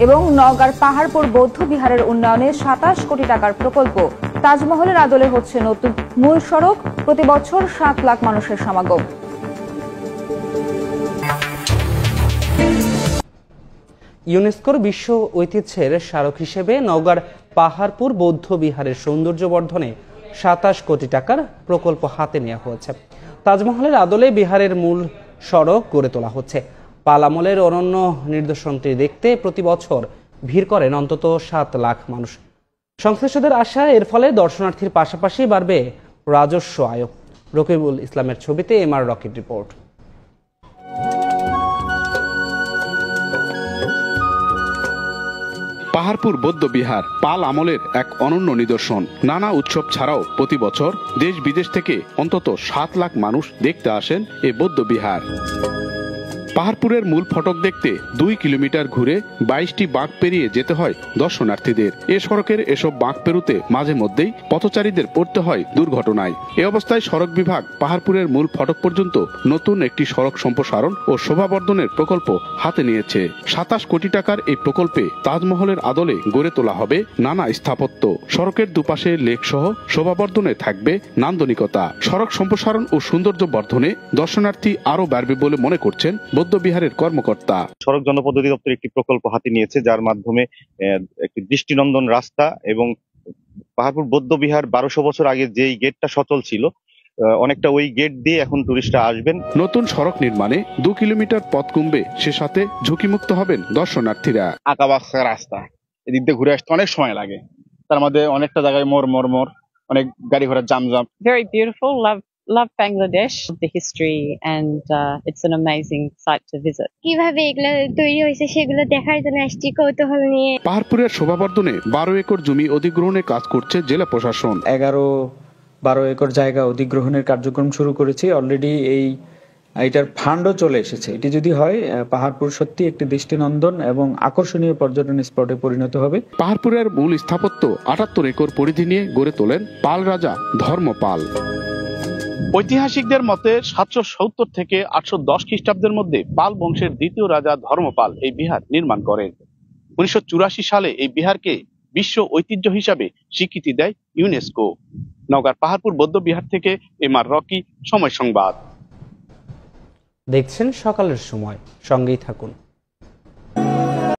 এবং নওগাঁর পাহাড়পুর বৌদ্ধ বিহারের উন্নয়নে ২৭ কোটি টাকার প্রকল্প। তাজমহলের আদলে হচ্ছে নতুন মূল সড়ক, প্রতি বছর ৭ লাখ মানুষের সমাগম। ইউনেস্কোর বিশ্ব ঐতিহ্যের স্মারক হিসেবে নওগাঁর পাহাড়পুর বৌদ্ধ বিহারের সৌন্দর্য বর্ধনে ২৭ কোটি টাকার প্রকল্প হাতে নেওয়া হয়েছে। তাজমহলের আদলে বিহারের মূল সড়ক গড়ে তোলা হচ্ছে। পাল আমলের অনন্য নিদর্শনটি দেখতে প্রতি বছর ভিড় করেন অন্তত ৭ লাখ মানুষ। সংশ্লিষ্টদের আশা, এর ফলে দর্শনার্থীর পাশাপাশি বাড়বে রাজস্ব আয়। রকিবুল ইসলামের ছবিতে এমআর রকির রিপোর্ট। পাহাড়পুর বৌদ্ধ বিহার পাল আমলের এক অনন্য নিদর্শন। নানা উৎসব ছাড়াও প্রতি বছর দেশ বিদেশ থেকে অন্তত ৭ লাখ মানুষ দেখতে আসেন এই বৌদ্ধ বিহার। পাহাড়পুরের মূল ফটক দেখতে ২ কিলোমিটার ঘুরে ২২টি বাঁক পেরিয়ে যেতে হয় দর্শনার্থীদের। এ সড়কের এসব বাঁক পেরুতে মাঝে মধ্যেই পথচারীদের পড়তে হয় দুর্ঘটনায়। এ অবস্থায় সড়ক বিভাগ পাহাড়পুরের মূল ফটক পর্যন্ত নতুন একটি সড়ক সম্প্রসারণ ও শোভাবর্ধনের প্রকল্প হাতে নিয়েছে। ২৭ কোটি টাকার এই প্রকল্পে তাজমহলের আদলে গড়ে তোলা হবে নানা স্থাপত্য। সড়কের দুপাশে লেক সহ শোভাবর্ধনে থাকবে নান্দনিকতা। সড়ক সম্প্রসারণ ও সৌন্দর্য বর্ধনে দর্শনার্থী আরো বাড়বে বলে মনে করছেন বৌদ্ধ বিহারের কর্মকর্তা। সড়ক জনপদ্ধতি দপ্তর একটি প্রকল্প হাতে নিয়েছে, যার মাধ্যমে একটি দৃষ্টিনন্দন রাস্তা এবং পাহাড়পুর বৌদ্ধ বিহার ১২০০ বছর আগে যেই গেটটা সচল ছিল, অনেকটা ওই গেট দিয়ে এখন টুরিস্টরা আসবেন। নতুন সড়ক নির্মাণে ২ কিলোমিটার পথ কমবে, সে সাথে ঝুঁকিমুক্ত হবেন দর্শনার্থীরা। আঁকাবাঁকা রাস্তা, এদিক দিয়ে ঘুরে আসতে অনেক সময় লাগে, তার মধ্যে অনেকটা জায়গায় মোড় অনেক গাড়ি ঘোড়ার Zamzam. Very beautiful. Love Bangladesh, the history, and it's an amazing site to visit. কিভাবে এগুলো তৈরি হয়েছে সেগুলো দেখার জন্য আসছি কৌতূহল নিয়ে। পাহাড়পুরের শোভাবর্ধনে ১২ একর জমি অধিগ্রহণে কাজ করছে জেলা প্রশাসন। ১১-১২ একর জায়গা অধিগ্রহণের কার্যক্রম শুরু করেছে। অলরেডি এইটার ফান্ডও চলে এসেছে। এটি যদি হয়, পাহাড়পুর সত্যি একটি দৃষ্টিনন্দন এবং আকর্ষণীয় পর্যটন স্পটে পরিণত হবে। পাহাড়পুরের মূল স্থাপত্য ৭৮ একর পরিধি নিয়ে গড়ে তোলেন পাল রাজা ধর্মপাল। ঐতিহাসিকদের মতে ৭৭০ থেকে ৮১০ খ্রিস্টাব্দের মধ্যে পাল বংশের দ্বিতীয় রাজা ধর্মপাল এই বিহার নির্মাণ করেন। ১৯৮৪ সালে এই বিহারকে বিশ্ব ঐতিহ্য হিসাবে স্বীকৃতি দেয় ইউনেস্কো। নওগাঁর পাহাড়পুর বৌদ্ধ বিহার থেকে এমআর রকি, সময় সংবাদ। দেখছেন সকালের সময়, সঙ্গেই থাকুন।